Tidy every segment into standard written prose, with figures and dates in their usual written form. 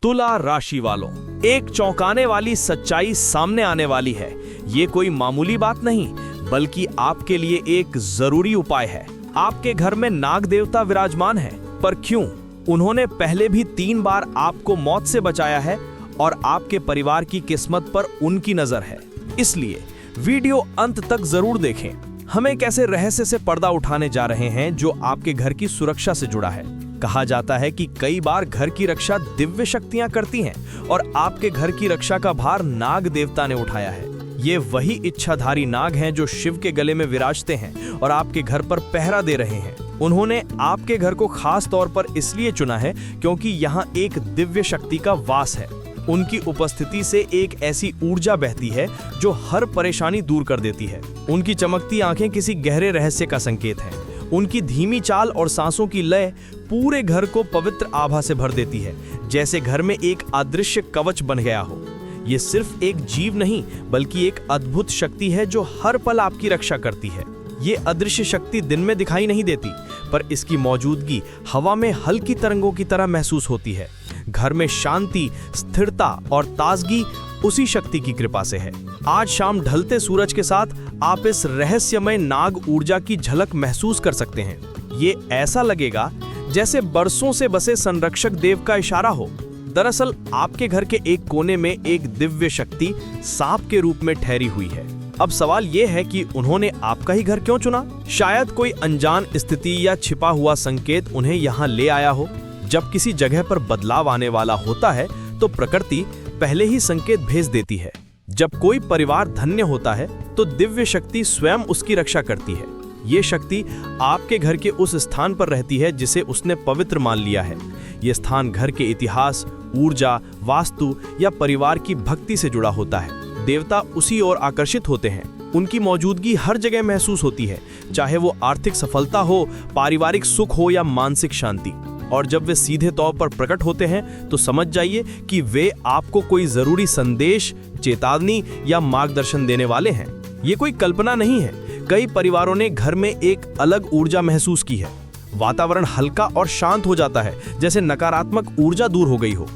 तुला राशि वालों, एक चौंकाने वाली सच्चाई सामने आने वाली है। ये कोई मामूली बात नहीं, बल्कि आपके लिए एक जरूरी उपाय है। आपके घर में नाग देवता विराजमान है, पर क्यों? उन्होंने पहले भी 3 बार आपको मौत से बचाया है और आपके परिवार की किस्मत पर उनकी नजर है। इसलिए वीडियो अंत तक जरूर देखें। हम एक ऐसे रहस्य से पर्दा उठाने जा रहे हैं जो आपके घर की सुरक्षा से जुड़ा है। कहा जाता है कि कई बार घर की रक्षा दिव्य शक्तियां करती हैं और आपके घर की रक्षा का भार नाग देवता ने उठाया है। ये वही इच्छाधारी नाग हैं जो शिव के गले में विराजते हैं और आपके घर पर पहरा दे रहे हैं। उन्होंने आपके घर को खास तौर पर इसलिए चुना है क्योंकि यहाँ एक दिव्य शक्ति का वास है। उनकी उपस्थिति से एक ऐसी ऊर्जा बहती है जो हर परेशानी दूर कर देती है। उनकी चमकती आंखें किसी गहरे रहस्य का संकेत हैं। उनकी धीमी चाल और सांसों की लय पूरे घर को पवित्र आभा से भर देती है, जैसे घर में एक अदृश्य कवच बन गया हो। ये सिर्फ एक जीव नहीं, बल्कि एक अद्भुत शक्ति है जो हर पल आपकी रक्षा करती है। ये अदृश्य शक्ति दिन में दिखाई नहीं देती, पर इसकी मौजूदगी हवा में हल्की तरंगों की तरह महसूस होती है। घर में शांति, स्थिरता और ताजगी उसी शक्ति की कृपा से है। आज शाम ढलते सूरज के साथ आप इस रहस्यमय नाग ऊर्जा की झलक महसूस कर सकते हैं। ये ऐसा लगेगा जैसे बरसों से बसे संरक्षक देव का इशारा हो। दरअसल आपके घर के एक कोने में एक दिव्य शक्ति सांप के रूप में ठहरी हुई है। अब सवाल ये है कि उन्होंने आपका ही घर क्यों चुना? शायद कोई अनजान स्थिति या छिपा हुआ संकेत उन्हें यहाँ ले आया हो। जब किसी जगह पर बदलाव आने वाला होता है तो प्रकृति पहले ही संकेत भेज देती है। जब कोई परिवार धन्य होता है तो दिव्य शक्ति स्वयं उसकी रक्षा करती है। ये शक्ति आपके घर के उस स्थान पर रहती है जिसे उसने पवित्र मान लिया है। ये स्थान घर के इतिहास, ऊर्जा, वास्तु या परिवार की भक्ति से जुड़ा होता है। देवता उसी ओर आकर्षित होते हैं। उनकी मौजूदगी हर जगह महसूस होती है, चाहे वो आर्थिक सफलता हो, पारिवारिक सुख हो या मानसिक शांति। और जब वे सीधे तौर पर प्रकट होते हैं तो समझ जाइए कि वे आपको कोई जरूरी संदेश, चेतावनी या मार्गदर्शन देने वाले हैं। ये कोई कल्पना नहीं है। कई परिवारों ने घर में एक अलग ऊर्जा महसूस की है। वातावरण हल्का और शांत हो जाता है, जैसे नकारात्मक ऊर्जा दूर हो गई हो।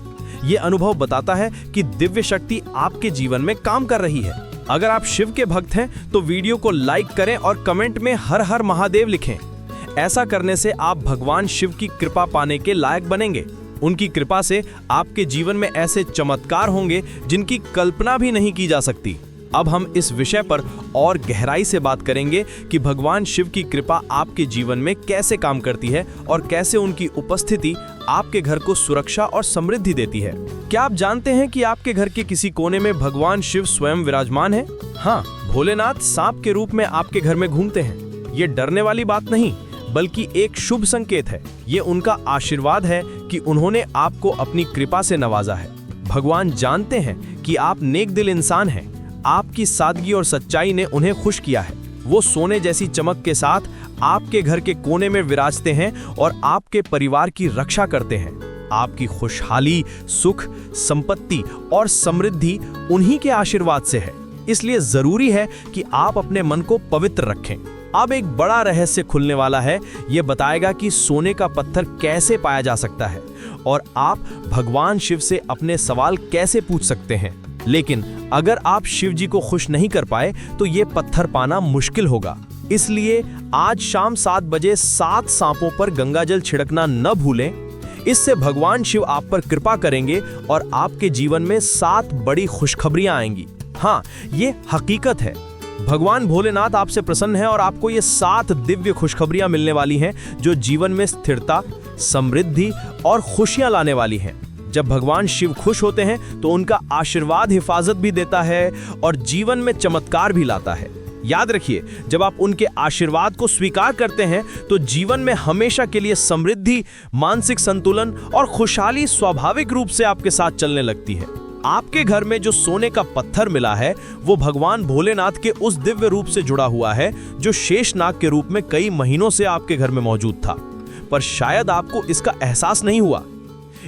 ये अनुभव बताता है कि दिव्य शक्ति आपके जीवन में काम कर रही है। अगर आप शिव के भक्त हैं तो वीडियो को लाइक करें और कमेंट में हर हर महादेव लिखें। ऐसा करने से आप भगवान शिव की कृपा पाने के लायक बनेंगे। उनकी कृपा से आपके जीवन में ऐसे चमत्कार होंगे जिनकी कल्पना भी नहीं की जा सकती। अब हम इस विषय पर और गहराई से बात करेंगे कि भगवान शिव की कृपा आपके जीवन में कैसे काम करती है और कैसे उनकी उपस्थिति आपके घर को सुरक्षा और समृद्धि देती है। क्या आप जानते हैं कि आपके घर के किसी कोने में भगवान शिव स्वयं विराजमान है? हाँ, भोलेनाथ सांप के रूप में आपके घर में घूमते हैं। ये डरने वाली बात नहीं, बल्कि एक शुभ संकेत है। ये उनका आशीर्वाद है कि उन्होंने आपको अपनी कृपा से नवाजा है। भगवान जानते हैं कि आप नेक दिल इंसान हैं। आपकी सादगी और सच्चाई ने उन्हें खुश किया है। वो सोने जैसी चमक के साथ आपके घर के कोने में विराजते हैं और आपके परिवार की रक्षा करते हैं। आपकी खुशहाली, सुख, संपत्ति और समृद्धि उन्हीं के आशीर्वाद से है। इसलिए जरूरी है कि आप अपने मन को पवित्र रखें। अब एक बड़ा रहस्य खुलने वाला है। ये बताएगा कि सोने का पत्थर कैसे पाया जा सकता है और आप भगवान शिव से अपने सवाल कैसे पूछ सकते हैं। लेकिन अगर आप शिव जी को खुश नहीं कर पाए तो ये पत्थर पाना मुश्किल होगा। इसलिए आज शाम 7 बजे 7 सांपों पर गंगाजल छिड़कना न भूलें। इससे भगवान शिव आप पर कृपा करेंगे और आपके जीवन में 7 बड़ी खुशखबरियां आएंगी। हाँ, ये हकीकत है। भगवान भोलेनाथ आपसे प्रसन्न है और आपको ये 7 दिव्य खुशखबरियां मिलने वाली हैं जो जीवन में स्थिरता, समृद्धि और खुशियां लाने वाली हैं। जब भगवान शिव खुश होते हैं तो उनका आशीर्वाद हिफाजत भी देता है और जीवन में चमत्कार भी लाता है। याद रखिए, जब आप उनके आशीर्वाद को स्वीकार करते हैं तो जीवन में हमेशा के लिए समृद्धि, मानसिक संतुलन और खुशहाली स्वाभाविक रूप से आपके साथ चलने लगती है। आपके घर में जो सोने का पत्थर मिला है वो भगवान भोलेनाथ के उस दिव्य रूप से जुड़ा हुआ है जो शेषनाग के रूप में कई महीनों से आपके घर में मौजूद था, पर शायद आपको इसका एहसास नहीं हुआ।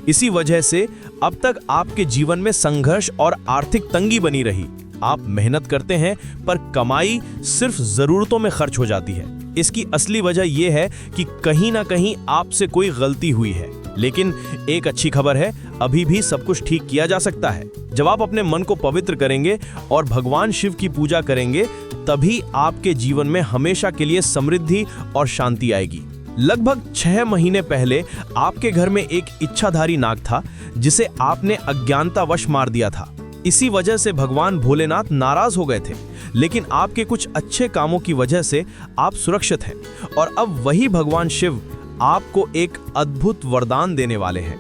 इसी वजह से अब तक आपके जीवन में संघर्ष और आर्थिक तंगी बनी रही। आप मेहनत करते हैं पर कमाई सिर्फ जरूरतों में खर्च हो जाती है। इसकी असली वजह यह है कि कहीं ना कहीं आपसे कोई गलती हुई है। लेकिन एक अच्छी खबर है, अभी भी सब कुछ ठीक किया जा सकता है। जब आप अपने मन को पवित्र करेंगे और भगवान शिव की पूजा करेंगे, तभी आपके जीवन में हमेशा के लिए समृद्धि और शांति आएगी। लगभग 6 महीने पहले आपके घर में एक इच्छाधारी नाग था, जिसे आपने अज्ञानतावश मार दिया था। इसी वजह से भगवान भोलेनाथ नाराज हो गए थे, लेकिन आपके कुछ अच्छे कामों की वजह से आप सुरक्षित हैं और अब वही भगवान शिव आपको एक अद्भुत वरदान देने वाले हैं।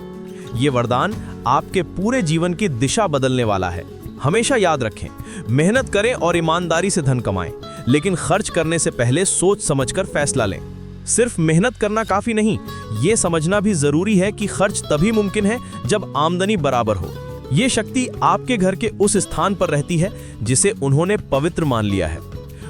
ये वरदान आपके पूरे जीवन की दिशा बदलने वाला है। हमेशा याद रखें, मेहनत करें और ईमानदारी से धन कमाएं, लेकिन खर्च करने से पहले सोच समझकर फैसला लें। सिर्फ मेहनत करना काफी नहीं, ये समझना भी जरूरी है कि खर्च तभी मुमकिन है जब आमदनी बराबर हो। ये शक्ति आपके घर के उस स्थान पर रहती है जिसे उन्होंने पवित्र मान लिया है।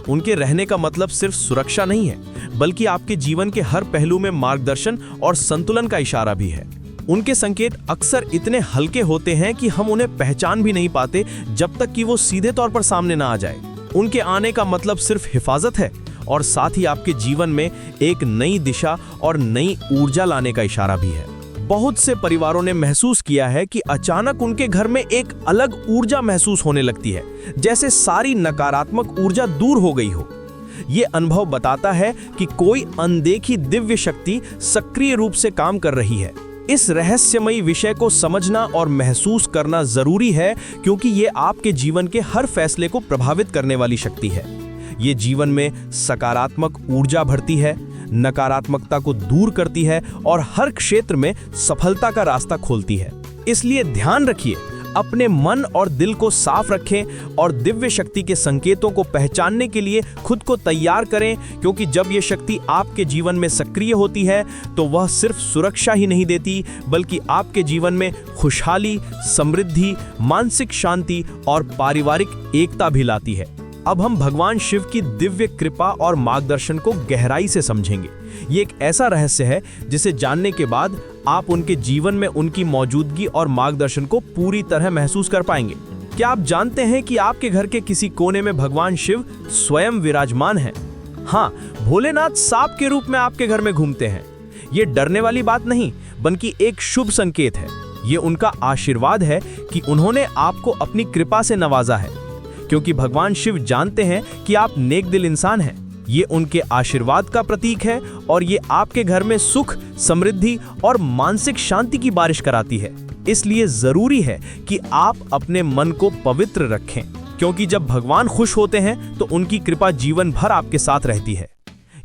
उनके रहने का मतलब सिर्फ सुरक्षा नहीं है, बल्कि आपके जीवन के हर पहलू में मार्गदर्शन और संतुलन का इशारा भी है। उनके संकेत अक्सर इतने हल्के होते हैं कि हम उन्हें पहचान भी नहीं पाते जब तक कि वो सीधे तौर पर सामने ना आ जाए। उनके आने का मतलब सिर्फ हिफाजत है और साथ ही आपके जीवन में एक नई दिशा और नई ऊर्जा लाने का इशारा भी है। बहुत से परिवारों ने महसूस किया है कि अचानक उनके घर में एक अलग ऊर्जा महसूस होने लगती है, जैसे सारी नकारात्मक ऊर्जा दूर हो गई हो। ये अनुभव बताता है कि कोई अनदेखी दिव्य शक्ति सक्रिय रूप से काम कर रही है। इस रहस्यमयी विषय को समझना और महसूस करना जरूरी है, क्योंकि ये आपके जीवन के हर फैसले को प्रभावित करने वाली शक्ति है। ये जीवन में सकारात्मक ऊर्जा भरती है, नकारात्मकता को दूर करती है और हर क्षेत्र में सफलता का रास्ता खोलती है। इसलिए ध्यान रखिए, अपने मन और दिल को साफ रखें और दिव्य शक्ति के संकेतों को पहचानने के लिए खुद को तैयार करें, क्योंकि जब ये शक्ति आपके जीवन में सक्रिय होती है तो वह सिर्फ सुरक्षा ही नहीं देती, बल्कि आपके जीवन में खुशहाली, समृद्धि, मानसिक शांति और पारिवारिक एकता भी लाती है। अब हम भगवान शिव की दिव्य कृपा और मार्गदर्शन को गहराई से समझेंगे। ये एक ऐसा रहस्य है जिसे जानने के बाद आप उनके जीवन में उनकी मौजूदगी और मार्गदर्शन को पूरी तरह महसूस कर पाएंगे। क्या आप जानते हैं कि आपके घर के किसी कोने में भगवान शिव स्वयं विराजमान हैं? हाँ, भोलेनाथ सांप के रूप में आपके घर में घूमते हैं। ये डरने वाली बात नहीं, बल्कि एक शुभ संकेत है। ये उनका आशीर्वाद है कि उन्होंने आपको अपनी कृपा से नवाजा है, क्योंकि भगवान शिव जानते हैं कि आप नेक दिल इंसान हैं। ये उनके आशीर्वाद का प्रतीक है और ये आपके घर में सुख, समृद्धि और मानसिक शांति की बारिश कराती है। इसलिए जरूरी है कि आप अपने मन को पवित्र रखें, क्योंकि जब भगवान खुश होते हैं तो उनकी कृपा जीवन भर आपके साथ रहती है।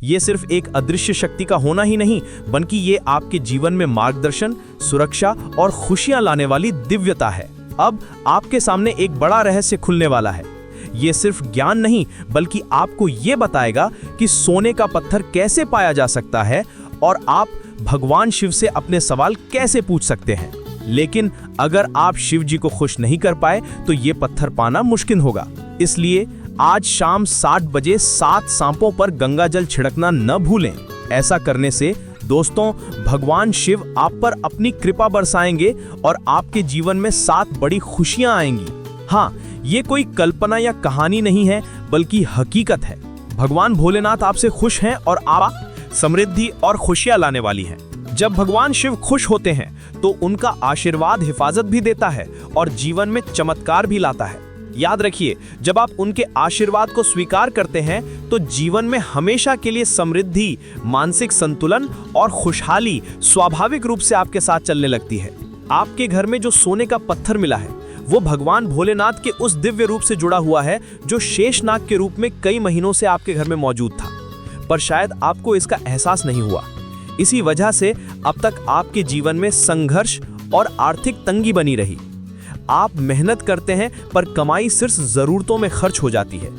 ये सिर्फ एक अदृश्य शक्ति का होना ही नहीं, बल्कि ये आपके जीवन में मार्गदर्शन, सुरक्षा और खुशियां लाने वाली दिव्यता है। अब आपके सामने एक बड़ा रहस्य खुलने वाला है। ये सिर्फ ज्ञान नहीं, बल्कि आपको ये बताएगा कि सोने का पत्थर कैसे पाया जा सकता है और आप भगवान शिव से अपने सवाल कैसे पूछ सकते हैं। लेकिन अगर आप शिव जी को खुश नहीं कर पाए तो ये पत्थर पाना मुश्किल होगा। इसलिए आज शाम 7 बजे 7 सांपों पर गंगा जल छिड़कना न भूलें। ऐसा करने से दोस्तों, भगवान शिव आप पर अपनी कृपा बरसाएंगे और आपके जीवन में 7 बड़ी खुशियां आएंगी। हाँ, ये कोई कल्पना या कहानी नहीं है, बल्कि हकीकत है। भगवान भोलेनाथ आपसे खुश हैं और आप समृद्धि और खुशियां लाने वाली हैं। जब भगवान शिव खुश होते हैं तो उनका आशीर्वाद हिफाजत भी देता है और जीवन में चमत्कार भी लाता है। याद रखिए, जब आप उनके आशीर्वाद को स्वीकार करते हैं तो जीवन में हमेशा के लिए समृद्धि, मानसिक संतुलन और खुशहाली स्वाभाविक रूप से आपके साथ चलने लगती है। आपके घर में जो सोने का पत्थर मिला है वो भगवान भोलेनाथ के उस दिव्य रूप से जुड़ा हुआ है जो शेषनाग के रूप में कई महीनों से आपके घर में मौजूद था, पर शायद आपको इसका एहसास नहीं हुआ। इसी वजह से अब तक आपके जीवन में संघर्ष और आर्थिक तंगी बनी रही। आप मेहनत करते हैं पर कमाई सिर्फ जरूरतों में खर्च हो जाती है।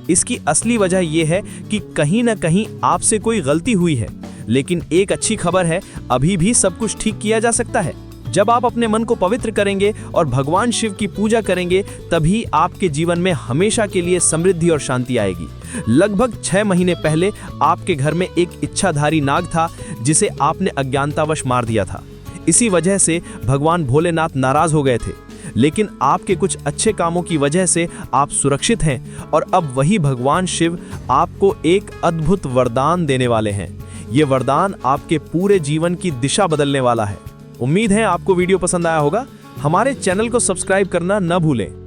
इसकी असली वजह यह है कि कहीं न कहीं आपसे कोई गलती हुई है, लेकिन एक अच्छी खबर है, अभी भी सब कुछ ठीक किया जा सकता है। जब आप अपने मन को पवित्र करेंगे और भगवान शिव की पूजा करेंगे, तभी आपके जीवन में हमेशा के लिए समृद्धि और शांति आएगी। लगभग 6 महीने पहले आपके घर में एक इच्छाधारी नाग था जिसे आपने अज्ञानतावश मार दिया था। इसी वजह से भगवान भोलेनाथ नाराज हो गए थे, लेकिन आपके कुछ अच्छे कामों की वजह से आप सुरक्षित हैं और अब वही भगवान शिव आपको एक अद्भुत वरदान देने वाले हैं। ये वरदान आपके पूरे जीवन की दिशा बदलने वाला है। उम्मीद है आपको वीडियो पसंद आया होगा। हमारे चैनल को सब्सक्राइब करना न भूलें।